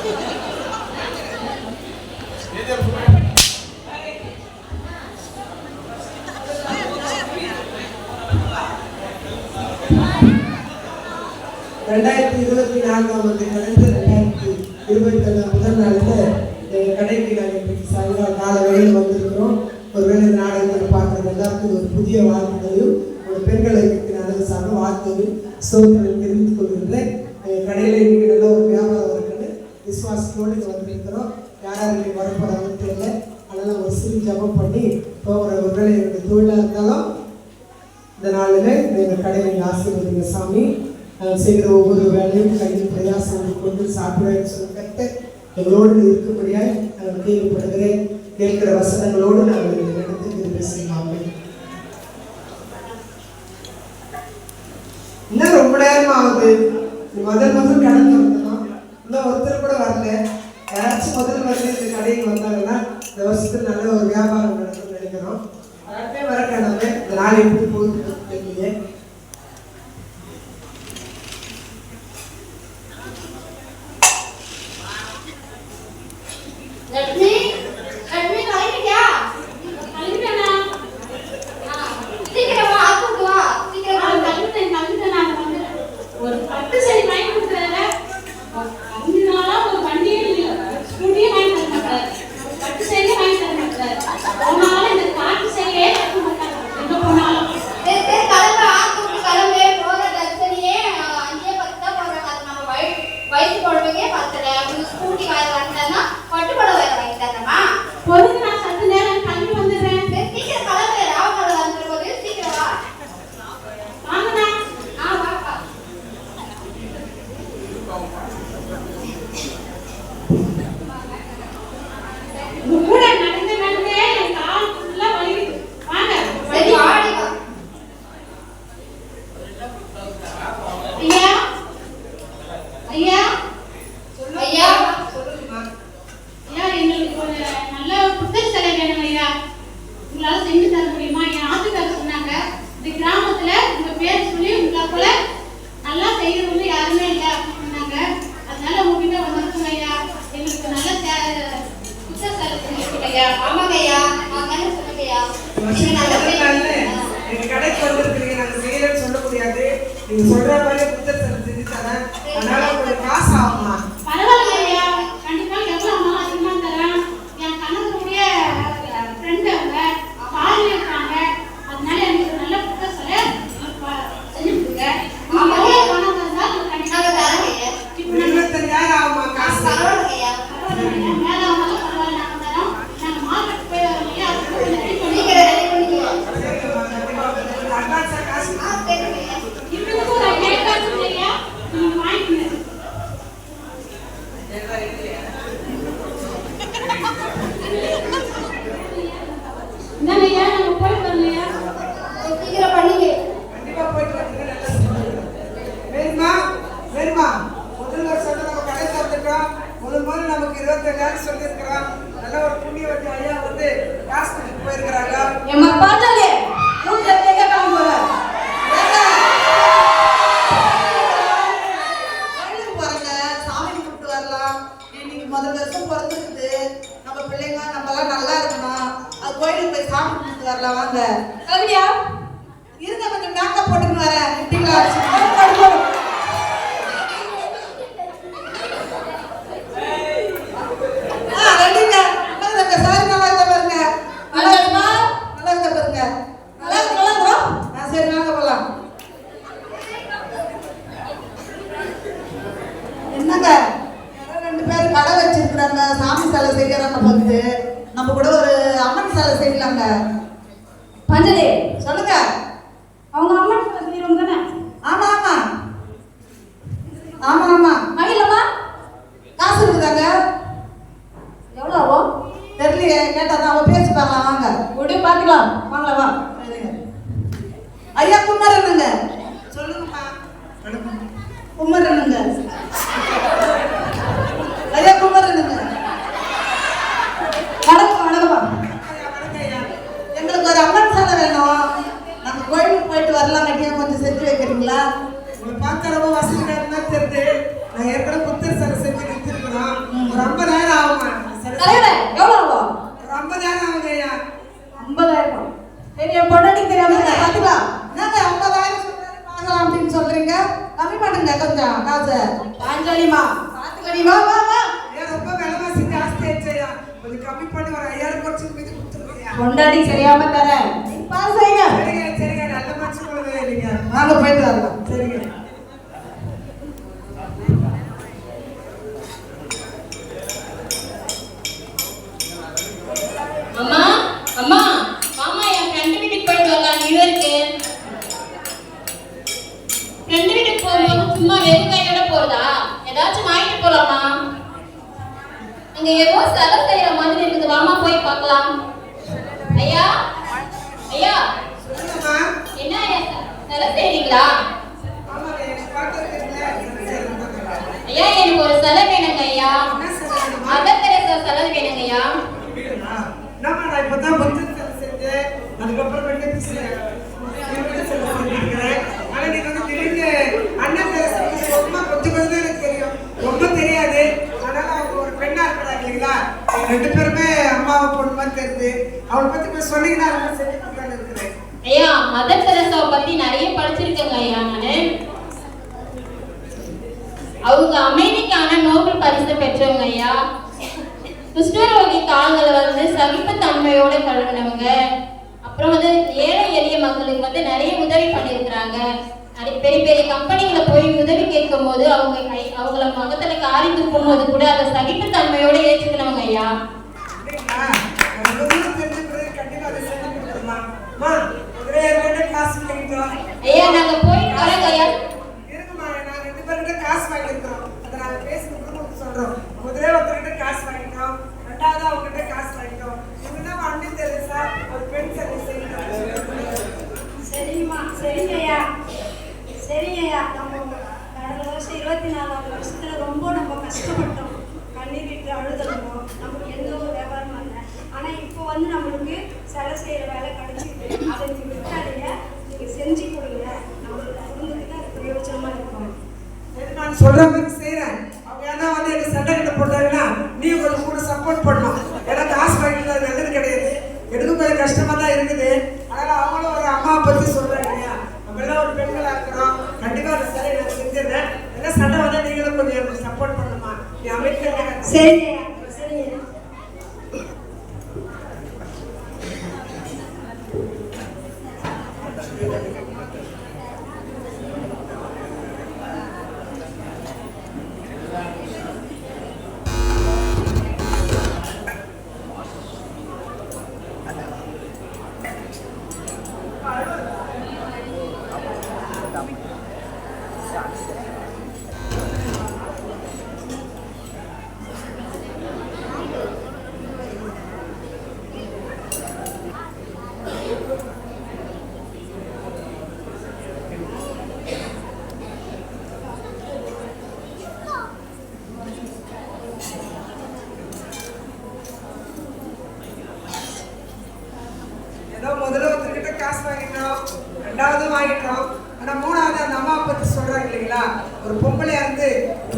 2024 கடந்த 2025 முதல் நாளில் கடைக்கு நாங்கள் சாயங்காலம் கால வேலையில் வந்திருக்கிறோம். ஒருவேளை இந்த நாடகத்தை பார்க்குற எல்லாருக்கும் ஒரு புதிய வாழ்க்கைகளையும் ஒரு பெண்களை நாடக சார்ந்த வாழ்க்கையும் சோதனை தெரிவித்துக் கொள்கின்றேன். கடையில் இன்னைக்கு நல்ல ஒரு வியாபாரம் இருக்குன்னு விசுவாசத்தோடு இங்கே வந்திருக்கிறோம். யாராவது இன்னைக்கு வரப்போறாங்கன்னு தெரியல. அதனால் ஒரு சிறு ஜபம் பண்ணி போகிற ஒருவேளை என்னுடைய தொழிலாக இருந்தாலும் இந்த நாளில் எங்கள் கடையில் ஆசீர்வதிங்க சாமி. செய்கிற ஒவ்வொரு வேலையும் கையில் பிரயாசம் கொண்டு சாப்பிட சொல்லிட்டு எங்களோடு இருக்கும்படியாக நான் கேள்விப்படுகிறேன். கேட்கிற வசனங்களோடு நாங்கள் நடந்து பேசுகிறாங்க. இன்னும் ரொம்ப நேரம் ஆகுது. முதல் கடந்து வந்தோம். இன்னும் ஒருத்தர் கூட வரல. யாராச்சும் முதல் வரல இந்த கடைக்கு வந்தாங்கன்னா இந்த வருஷத்துல நல்ல ஒரு வியாபாரம் நடக்கும்னு நினைக்கிறோம். யாருமே வர கிடந்து இந்த நாள் எப்படி போகுது தெரியல. நீங்க சொல்ற மாதிரி புத்தகத்தை செஞ்சு தரேன். அதனால உங்களுக்கு காசு ஆகுமா? பரவாயில்லையா, கண்டிப்பா எவ்வளவு அம்மா அதிகமா தரேன். என் கணவருடைய ஃப்ரெண்ட் அவங்க பாலில் இருக்காங்க. அதனால எனக்கு நல்ல புத்தகம் செஞ்சு கொடுங்க. எவ்வளவு பணம் தந்தா கண்டிப்பா தரேன். 25,000 ஆகுமா காசு? பரவாயில்லையா, மேல அவங்க பரவாயில்ல, நாங்க தரோம். நாங்க மார்க்கெட் போய் வரோம் இல்லையா, அதுக்கு ரெடி பண்ணிக்கிறோம். அட்வான்ஸா காசு நமக்கு 25,000 சொல்லியிருக்கிறோம். நல்ல ஒரு புண்ணிய வட்டி ஐயா வந்து காசு கொடுத்து போயிருக்கிறாங்க. எம்மா பாத்தாலே மூட்டை தேங்க காம போற கோயிலுக்கு போறங்க, சாமி கும்பிட்டு வரலாம். இன்னைக்கு முதல் வருஷம் பிறந்துருக்குது. நம்ம பிள்ளைங்க நம்மலாம் நல்லா இருக்கணும். அது கோயிலுக்கு போய் சாமி கும்பிட்டு வரலாம். வாங்க கவியா இருங்க, கொஞ்சம் மேக்கப் போட்டுன்னு வரேன். கிட்டிங்களா சாமி சாலை செய்யறாங்க. வந்து நம்ம கூட ஒரு அம்மன் சாலை செய்யலாங்க. பஞ்சலி சொல்லுங்க. அவங்க அம்மன் சாலை செய்யறவங்க தானே? ஆமா ஆமா ஆமா ஆமா. மகிழம்மா காசு இருக்குதாங்க? எவ்வளோ ஆகும் தெரியலையே, கேட்டாதான் அவ பேசி பார்க்கலாம். வாங்க அப்படியே பார்த்துக்கலாம். வாங்கலாம் வா. ஐயா குமரனுங்க சொல்லுங்கம்மா. குமரனுங்க ஐயா குமரனுங்க. வணக்கம் வணக்கம். எங்களுக்கு ஒரு அம்மன் சாலை வேணும். நாங்க கனிமா வா வா. ஐயா ரொம்ப விலைவாசி ஜாஸ்தி ஆயிடுச்சையா, கொஞ்சம் கம்மி பண்ணி ஒரு 5000 குறைச்சு மீதி கொடுத்துருங்க. கொண்டாடி சரியாம தரேன். பாஸ் செய்யுங்க. சரிங்க சரிங்க, நல்ல மனுஷன் போலவே இல்லைங்க. வாங்க போயிட்டு வரலாம். சரிங்க. அம்மா அம்மா மாமா என் ஃப்ரெண்டு வீட்டுக்கு போயிட்டு வரலாம், நியூ இயருக்கு. ஃப்ரெண்டு வீட்டுக்கு போகும்போது சும்மா வெறும் கையோட போறதா? ஏதாச்சும் வாங்கிட்டு போலாமா? அங்க ஏதோ செலவு செய்யற மாதிரி இருக்குது, வாமா போய் பார்க்கலாம். ஐயா ஐயா, சொல்லுங்கம்மா. என்ன ஐயா செலவு செய்றீங்களா? ஆமாங்க, எனக்கு பார்க்கறதுக்குல ஐயா எனக்கு ஒரு செலவு வேணுங்க ஐயா. என்ன சொல்லுங்கம்மா? மதர் தெரேசா செலவு வேணுங்க ஐயா. என்னம்மா, நான் இப்பதான் புத்தகம் செஞ்சேன், அதுக்கப்புறம் செஞ்சிருக்கிறேன். ஆனா நீங்க வந்து திடீர்னு அண்ணன் தெரேசா ரொம்ப கொஞ்சம் கொஞ்சம் தான் எனக்கு தெரியும், ரொம்ப தெரியாது. அதனால அவங்க ஒரு பெண்ணா இருக்கிறாங்க இல்லைங்களா, ரெண்டு பேருமே அம்மாவை பொண்ணு மாதிரி தெரியுது. அவளை பத்தி போய் சொன்னீங்கன்னா ரொம்ப செஞ்சு கொடுக்கலான்னு இருக்கிறேன். ஐயா மதர் தெரேசாவை பத்தி நிறைய படிச்சிருக்கேங்க ஐயா நானு. அவங்க அமைதிக்கான நோபல் பரிசு பெற்றவங்க ஐயா. குஷ்டரோகி காலங்களை வந்து சகிப்புத்தன்மையோட கழுவினவங்க. அப்புறம் வந்து ஏழை எளிய மக்களுக்கு வந்து நிறைய உதவி பண்ணியிருக்கிறாங்க. நிறைய பெரிய பெரிய கம்பெனிகளை போய் உதவி கேட்கும் போது அவங்கள முகத்துல காரி துப்பும் போது கூட அதை சகிப்புத்தன்மையோட ஏற்றுக்கணுங்க ஐயா. அப்படிங்களா? ரொம்ப தூரம் தெரிஞ்சுக்கிறது கண்டிப்பா அதை செஞ்சு கொடுத்துருமா. அம்மா, ஒரே ரெண்டு காசு வாங்கிட்டோம். ஐயா நாங்க போயிட்டு வரோங்க ஐயா. இருக்குமா, நான் ரெண்டு பேர்கிட்ட காசு வாங்கியிருக்கிறோம், அதை நாங்கள் பேசுறதுக்கு சொல்றோம். முதல்ல ஒருத்தர்கிட்ட காசு வாங்கிட்டோம், ரெண்டாவது அவங்ககிட்ட காசு வாங்கிட்டோம். இவங்க அண்ணி தெரேசா ஒரு பெண் சரி செய்யணும். சரிம்மா, சரிங்கய்யா, சரிங்கய்யா. நம்ம கடந்த வருஷம் 24வது வருஷத்துல ரொம்ப நம்ம கஷ்டப்பட்டோம், கண்ணீர் விட்டு அழுதணும், நமக்கு எந்த ஒரு வியாபாரமும் இல்லை. ஆனால் இப்போ வந்து நம்மளுக்கு செலவு செய்கிற வேலை கிடைச்சிது. அதை நீங்கள் விட்டாதீங்க, நீங்கள் செஞ்சு கொடுங்க, நம்மளோட குடும்பத்துக்கு அது பிரயோஜனமாக இருக்கும். நான் சொல்ற மாதிரி செய்யறேன். அவங்க ஏன்னா வந்து எனக்கு சண்டை கிட்ட போட்டாங்கன்னா நீ கொஞ்சம் கூட சப்போர்ட் பண்ணணும். ஏன்னா காசு வாங்கிட்டு அது நல்லது கிடையாது, எனக்கும் கொஞ்சம் கஷ்டமா தான் இருக்குது. அதனால அவங்களும் ஒரு அம்மாவை பத்தி சொல்றாங்க இல்லையா, நம்ம எல்லாம் ஒரு பெண்களா இருக்கிறோம், கண்டிப்பா அந்த சரி நான் செஞ்சிடறேன். ஏன்னா சண்டை வந்தா நீங்களும் கொஞ்சம் எனக்கு சப்போர்ட் பண்ணணுமா, நீ அமைதியாக. சரிங்கய்யா, சரிங்கய்யா. முதல்ல ஒருத்தர்கிட்ட காசு வாங்கிட்டோம், ரெண்டாவது வாங்கிட்டோம். ஆனா மூணாவது அந்த அம்மாவை பத்தி சொல்றாங்க இல்லைங்களா, ஒரு பொம்பளையா இருந்து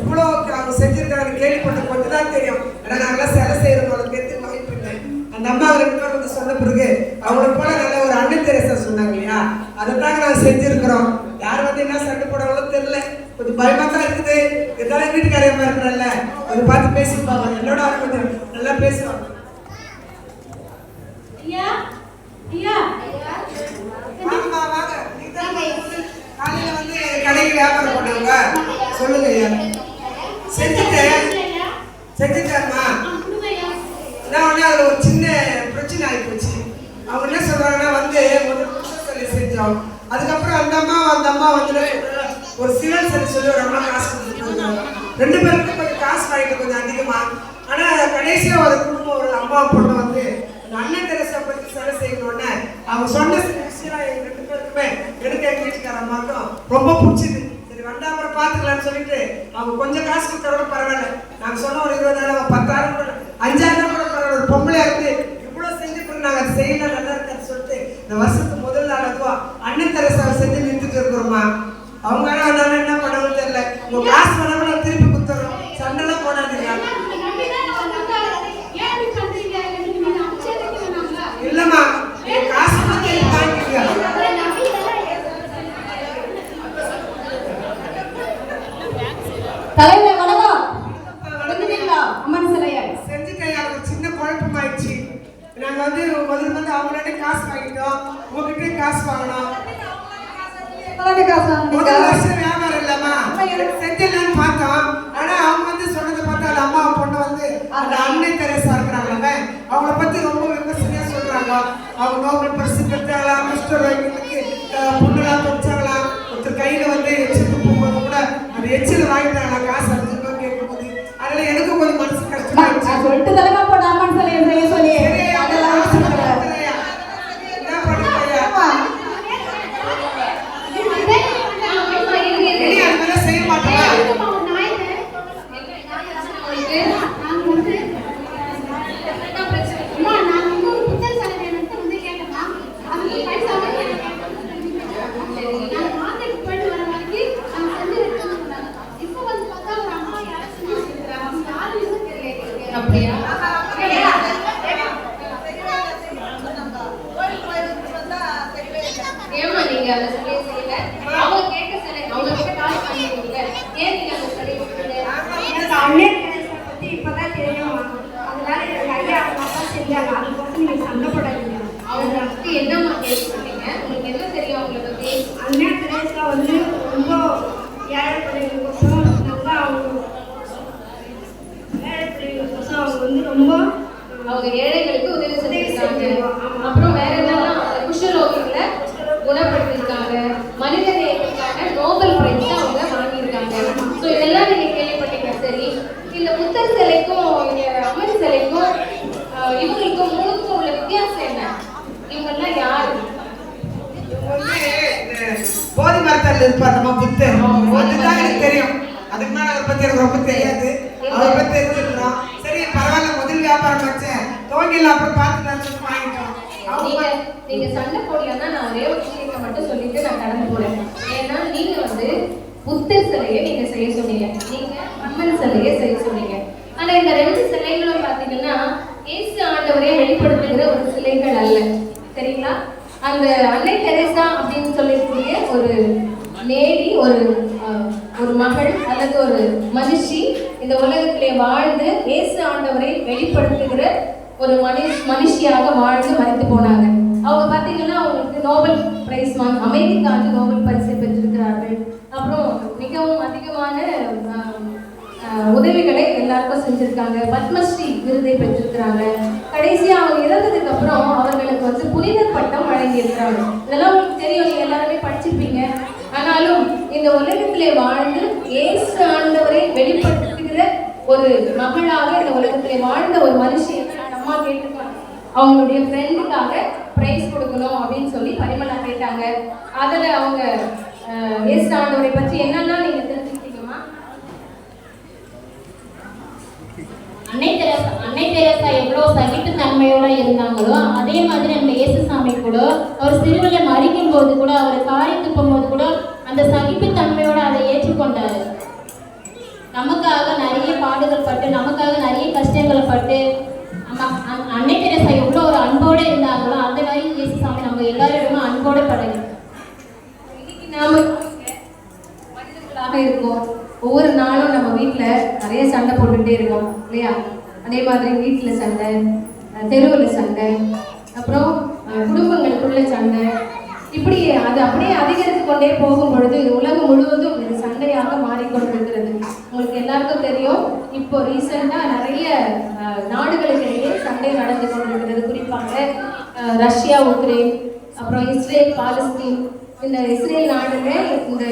இவ்வளோ அவங்க செஞ்சிருக்காங்க கேள்விப்பட்ட கொஞ்சம் தான் தெரியும். ஏன்னா நாங்களாம் செலை செய்யறவங்களை பேருக்கு வாய்ப்பு இல்லை. அந்த அம்மா 2 பேர் வந்து சொன்ன பிறகு அவங்கள போல நல்ல ஒரு அண்ணன் தெரேசா சொன்னாங்க இல்லையா, அதைத்தாங்க நாங்கள் செஞ்சிருக்கிறோம். யார் வந்து என்ன சண்டை போடுறாங்களோ தெரியல, கொஞ்சம் பயமா தான் இருக்குது. இருந்தாலும் வீட்டுக்காரியமா இருக்கிறல்ல, கொஞ்சம் பார்த்து பேசிப்பாங்க. என்னோட அவங்க கொஞ்சம் நல்லா பேசுவாங்க. ஐயா ஐயா வாங்கம்மா, வாங்க. நீங்க காலையில வந்து கடைக்கு வியாபாரம் பண்ணுவாங்க, சொல்லுங்க ஐயா. செஞ்சுட்டேன்மா. நான் ஒன்று அதில் ஒரு சின்ன பிரச்சனை ஆகி போச்சு. அவங்க என்ன சொல்றாங்கன்னா வந்து ஒரு புத்தக சொல்லி செஞ்சோம், அதுக்கப்புறம் அந்த அம்மா வந்து ஒரு சிவன் சொல்லி சொல்லி ஒரு அம்மா காசு கொடுத்துருக்காங்க. 2 பேருக்கு கொஞ்சம் காசு வாங்கிட்டு கொஞ்சம் அதிகமா. ஆனா கடைசியா ஒரு குடும்பம் ஒரு அம்மா பொண்ணு வந்து அண்ணன் தெரேசா பத்தி செலை செய்யணும்னு அவங்க சொன்ன விஷயம் எங்க 2 பேருக்குமே எனக்கு எங்க வீட்டுக்கார அம்மாக்கும் ரொம்ப பிடிச்சிது. சரி வந்தா அப்புறம் பாத்துக்கலாம்னு சொல்லிட்டு அவங்க கொஞ்சம் காசு கொடுத்தா கூட பரவாயில்ல. நாங்க சொன்ன ஒரு 20,000 10,000 கூட 5,000 கூட பரவாயில்ல. ஒரு பொம்பளையா இருந்து இவ்வளவு செஞ்சு கூட நாங்க அதை செய்யலாம் நல்லா இருக்கான்னு சொல்லிட்டு இந்த வருஷத்துக்கு முதல் நாள் அதுவா அண்ணன் தெரேசாவை செஞ்சு நின்றுட்டு இருக்கிறோமா. அவங்க வந்தாலும் என்ன பண்ணவும் தெரியல. உங்க காசு பண்ணாம திருப்பி கொடுத்துறோம், சண்டைலாம் போடாதீங்க. இல்லம்மா, காசு வாங்கிக்கீங்க. தலைவர் காசு வாங்கணும். காசு முதல் வருஷம் வியாபாரம் இல்லம்மா, செஞ்சிடலான்னு பார்த்தோம். ஆனா அவங்க வந்து சொன்னதை பார்த்தா அந்த அம்மா பொண்ணு வந்து அந்த அன்னை தெரேசா இருக்கிறாங்கள, அவங்கள பத்தி ரொம்ப விமர்சனையா சொல்றாங்க. அவங்க நோபல் பரிசு பெற்றாங்களா, குஷ்டரோகிகளுக்கு பொண்ணுலாம் தொச்சாங்களா, ஒருத்தர் கையில வந்து எச்சில் போகும்போது கூட அந்த எச்சில் வாங்கிட்டாங்களா காசு அடிச்சுட்டு கேட்கும்போது. அதனால எனக்கு கொஞ்சம் மனசு கஷ்டமா இருந்துச்சு. சொல்லிட்டு தலைமா போடாமன்னு செய்ய சொல்லி அதெல்லாம் என்ன பண்ணுறேன் செய்ய மாட்டேன். அப்படியா? ஏமா நீங்க அதை சரியா செய்யல? அவங்க கேட்க சரி, அவங்க கிட்ட கால் பண்ணிருக்கீங்க, ஏன் நீங்க அதை சரியா செய்யல? எனக்கு அன்னை தெரேசா பத்தி இப்பதான் தெரியும். அதனால எனக்கு ஐயா அவங்க அப்பா செஞ்சாங்க. அதுக்கப்புறம் நீங்க சண்டை போடாதீங்க. அவங்க பத்தி என்னம்மா கேள்விப்பட்டீங்க? உங்களுக்கு என்ன தெரியும் அவங்கள பத்தி? அன்னை தெரேசா வந்து ரொம்ப ஏழை பிள்ளைங்களுக்கோசம் நல்லா அவங்க ஏழை பிள்ளைங்களுக்கோசம் அவங்க வந்து ரொம்ப அவங்க ஏழைகளுக்கு உதவி செஞ்சிருக்காங்க. அப்புறம் வேற என்னெல்லாம்? குஷ்டரோகிகளை குணப்படுத்திருக்காங்க. மனித நேயத்துக்கான நோபல் பிரைஸ் அவங்க வாங்கியிருக்காங்க. ஸோ இதெல்லாம் நீங்க கேள்விப்பட்டீங்க. சரி, இந்த புத்தர் சிலைக்கும் இந்த அம்மன் சிலைக்கும் இவங்களுக்கும் மூணுக்கும் உள்ள வித்தியாசம் என்ன? இவங்கெல்லாம் யாரு? போதி மரத்தில் இருப்பார் நம்ம புத்தர், அதுதான் எனக்கு தெரியும். அதுக்கு மேல அவரை பத்தி எனக்கு ரொம்ப தெரியாது. அவரை பத்தி தெரிஞ்சுக்கிறோம். சரி பரவாயில்ல, முதல் வியாபாரம் வச்சேன் துவங்கில, அப்புறம் பார்த்துட்டு வாங்கிட்டோம். நீங்க சண்டை போடலன்னா நான் ஒரே ஒரு விஷயத்தை மட்டும் சொல்லிட்டு நான் கடந்து போறேன். ஏன்னா நீங்க வந்து புத்தர் சிலையை நீங்க செய்ய சொன்னீங்க, நீங்க அம்மன் சிலையை செய்ய சொன்னீங்க. ஆனா இந்த ரெண்டு சிலைகளும் பாத்தீங்கன்னா இயேசு ஆண்டவரை வெளிப்படுத்துகிற ஒரு சிலைகள் அல்ல, சரிங்களா? அந்த அன்னை தெரேசா அப்படின்னு சொல்லக்கூடிய ஒரு லேடி, ஒரு மகள் அல்லது ஒரு மனுஷி இந்த உலகத்திலே வாழ்ந்து இயேசு ஆண்டவரை வெளிப்படுத்துகிற ஒரு மனுஷியாக வாழ்ந்து மறைத்து போனாங்க. அவங்க பார்த்தீங்கன்னா அவங்களுக்கு நோபல் பிரைஸ் அமைதிக்கான நோபல் பரிசை பெற்றிருக்கிறார்கள். அப்புறம் மிகவும் அதிகமான உதவிகளை எல்லாருக்கும் செஞ்சிருக்காங்க. பத்மஸ்ரீ விருதை பெற்றிருக்கிறாங்க. கடைசியா அவங்க இறந்ததுக்கு அப்புறம் அவர்களுக்கு வந்து புனித பட்டம் வழங்கியிருக்கிறாங்க. இதெல்லாம் உங்களுக்கு தெரியும், நீங்க எல்லாருமே படிச்சிருப்பீங்க. ஆனாலும் இந்த உலகத்திலே வாழ்ந்து இயேசு ஆண்டவரை வெளிப்படுத்துகிற ஒரு மகளாக இந்த உலகத்திலே வாழ்ந்த ஒரு மனுஷியை அம்மா கேட்டுருக்காங்க. அவங்களுடைய ஃப்ரெண்டுக்காக பிரைஸ் கொடுக்கணும் அப்படின்னு சொல்லி பரிமளா கேட்டாங்க. அதுல அவங்க இயேசு ஆண்டவரை பற்றி என்னன்னா நீங்க தெரிஞ்சுக்கிட்டீங்கம்மா? அன்னை தெரேசா எவ்வளவு சகிப்பு தன்மையோட இருந்தாங்களோ அதே மாதிரி அந்த இயேசு சாமி கூட அவர் சிறுவில மறிக்கும் போது கூட, அவர் காரி துப்பும் போது கூட அந்த சகிப்பு தன்மையோட அதை ஏற்றுக்கொண்டாரு. நமக்காக நிறைய பாடுகள் பட்டு, நமக்காக நிறைய கஷ்டங்களை பட்டு அன்னை தெரேசா எவ்வளோ ஒரு அன்போடு இருந்தாங்களோ அந்த மாதிரி இயேசு சாமி நம்ம எல்லாரிடமும் அன்போடு பழகு. இன்னைக்கு நாம மனிதர்களாக இருக்கோம். ஒவ்வொரு நாளும் நம்ம வீட்டில் நிறைய சண்டை போட்டுகிட்டே இருக்கோம் இல்லையா? அதே மாதிரி வீட்டில் சண்டை, தெருவில் சண்டை, அப்புறம் குடும்பங்களுக்குள்ள சண்டை, இப்படி அது அப்படியே அதிகரித்து கொண்டே போகும் பொழுது உலகம் முழுவதும் இது சண்டையாக மாறிக்கொண்டிருக்கிறது. உங்களுக்கு எல்லாருக்கும் தெரியும், இப்போ ரீசெண்டாக நிறைய நாடுகளுக்கிடையே சண்டை நடந்து கொண்டிருக்கிறது. குறிப்பாக ரஷ்யா உக்ரைன், அப்புறம் இஸ்ரேல் பாலஸ்தீன். இந்த இஸ்ரேல் நாடுல இந்த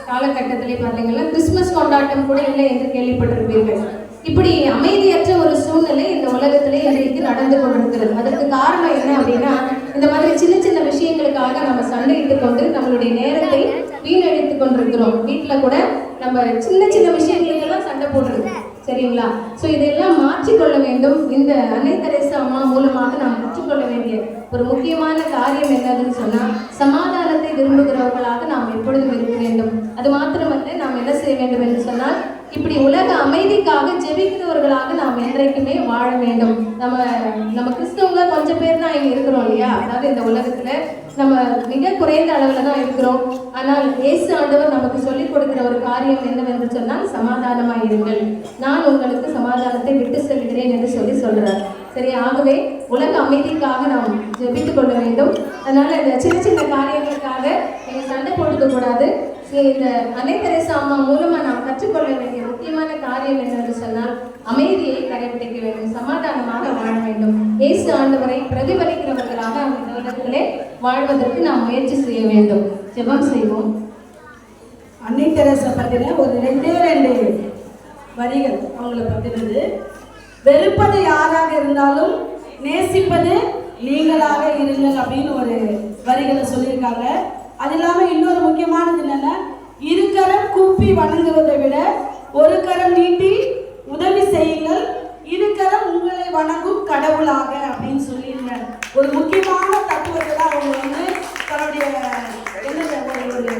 காலகட்டத்திலே பார்த்தீங்கன்னா கிறிஸ்துமஸ் கொண்டாட்டம் கூட இல்லை என்று கேள்விப்பட்டிருப்பீர்கள். இப்படி அமைதியற்ற ஒரு சூழ்நிலை இந்த உலகத்திலே இன்றைக்கு நடந்து கொண்டிருக்கிறது. அதற்கு காரணம் என்ன அப்படின்னா, இந்த மாதிரி சின்ன சின்ன விஷயங்களுக்காக நம்ம சண்டையிட்டு கொண்டு நம்மளுடைய நேரத்தை வீணடித்து கொண்டிருக்கிறோம். வீட்டில் கூட நம்ம சின்ன சின்ன விஷயங்களுக்கெல்லாம் சண்டை போடுறது, சரிங்களா? ஸோ இதெல்லாம் மாற்றிக்கொள்ள வேண்டும். இந்த அன்னை தெரேசா அம்மா மூலமாக நாம் கற்றுக்கொள்ள வேண்டிய ஒரு முக்கியமான காரியம் என்னதுன்னு சொன்னால், சமாதானத்தை விரும்புகிறவர்களாக நாம் எப்பொழுதும் இருக்க வேண்டும். அது மாத்திரமல்ல, நாம் என்ன செய்ய வேண்டும் என்று சொன்னால், இப்படி உலக அமைதிக்காக ஜெபிக்கிறவர்களாக நாம் என்றைக்குமே வாழ வேண்டும். நம்ம கிறிஸ்தவங்க கொஞ்சம் பேர் தான் இங்கே இருக்கிறோம் இல்லையா? அதாவது இந்த உலகத்துல நம்ம மிக குறைந்த அளவுல தான் இருக்கிறோம். ஆனால் இயேசு ஆண்டவர் நமக்கு சொல்லிக் கொடுக்கிற ஒரு காரியம் என்னவென்று சொன்னால், சமாதானமாயிருங்கள், நான் உங்களுக்கு சமாதானத்தை விட்டு செல்கிறேன் என்று சொல்றார். சரி, ஆகவே உலக அமைதிக்காக நாம் ஜெபித்துக் கொள்ள வேண்டும். அதனால இந்த சின்ன சின்ன காரியங்களுக்காக நீங்கள் சண்டை போட்டுக்க கூடாது. இந்த அன்னை தெரசா அம்மா மூலமா நாம் கற்றுக்கொள்ள வேண்டிய முக்கியமான காரியம் என்னென்று சொன்னால் அமைதியை கடைபிடிக்க வேண்டும், சமாதானமாக வாழ வேண்டும். இயேசு ஆண்டவரை பிரதிபலிக்கிறவர்களாக அந்த உலகத்திலே வாழ்வதற்கு நாம் முயற்சி செய்ய வேண்டும். ஜெபம் செய்வோம். அன்னை தெரசா பற்றின ஒரு ரெண்டு வரிகள் அவங்கள பற்றினது. வெறுப்பது யாராக இருந்தாலும் நேசிப்பது நீங்களாக இருங்கள் அப்படின்னு ஒரு வரிகளை சொல்லியிருக்காங்க. அது இல்லாமல் இன்னொரு முக்கியமானது என்னன்னா, இருகரம் கூப்பி வணங்குவதை விட ஒரு கரம் நீட்டி உதவி செய்யுங்கள், இருகரம் உங்களை வணங்கும் கடவுளாக அப்படின்னு சொல்லியிருந்த ஒரு முக்கியமான தத்துவத்தை தான் அவங்க வந்து தன்னுடைய ஒரு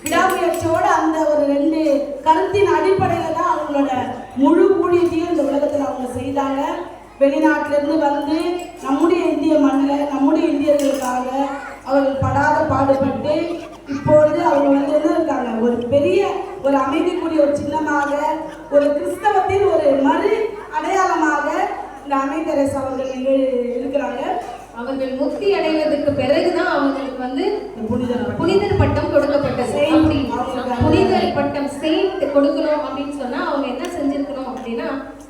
விடாமுயற்சியோட அந்த ஒரு 2 கருத்தின் அடிப்படையில் தான் அவங்களோட முழு ஊழியத்தையும் இந்த உலகத்தில் அவங்க செய்தாங்க. வெளிநாட்டிலிருந்து வந்து நம்முடைய இந்திய மண்ணில் நம்முடைய இந்தியர்களுக்காக அவர்கள் படாத பாடுபட்டு இப்பொழுது அவங்க வந்து என்ன இருக்காங்க, ஒரு பெரிய ஒரு அமைதிக்குரிய ஒரு சின்னமாக, ஒரு கிறிஸ்தவத்தின் ஒரு மறு அடையாளமாக இந்த அன்னை தெரசா அவர்கள் இருக்கிறாங்க. அவர்கள் முக்தி அடைவதற்கு பிறகுதான் அவங்களுக்கு வந்து புனிதர் பட்டம் கொடுக்கப்பட்டது. அப்படி புனிதர் பட்டம் செயின்ட் கொடுக்கணும் அப்படின்னு சொன்னா அவங்க என்ன செஞ்சிருக்கணும் அப்படின்னா,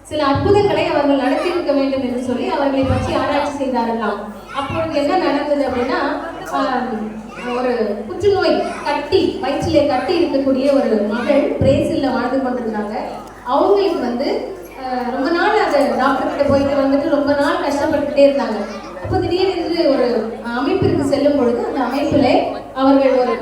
சில அற்புதங்களை அவர்கள் நடத்தியிருக்க வேண்டும் என்று சொல்லி அவர்களை பற்றி ஆராய்ச்சி செய்தார்களாம். அப்பொழுது என்ன நடந்தது அப்படின்னா, ஒரு புற்றுநோய் கட்டி வயிற்றிலே கட்டி இருக்கக்கூடிய ஒரு மகள் பிரேசில்ல வாழ்ந்து கொண்டிருந்தாங்க. அவங்களுக்கு வந்து ரொம்ப நாள் அதை டாக்டர் கிட்ட போயிட்டு வந்துட்டு ரொம்ப நாள் கஷ்டப்பட்டுட்டே இருந்தாங்க. அப்போ திடீரென்று ஒரு அமைப்பிற்கு செல்லும் பொழுது அந்த அமைப்பில் அவர்கள் ஒரு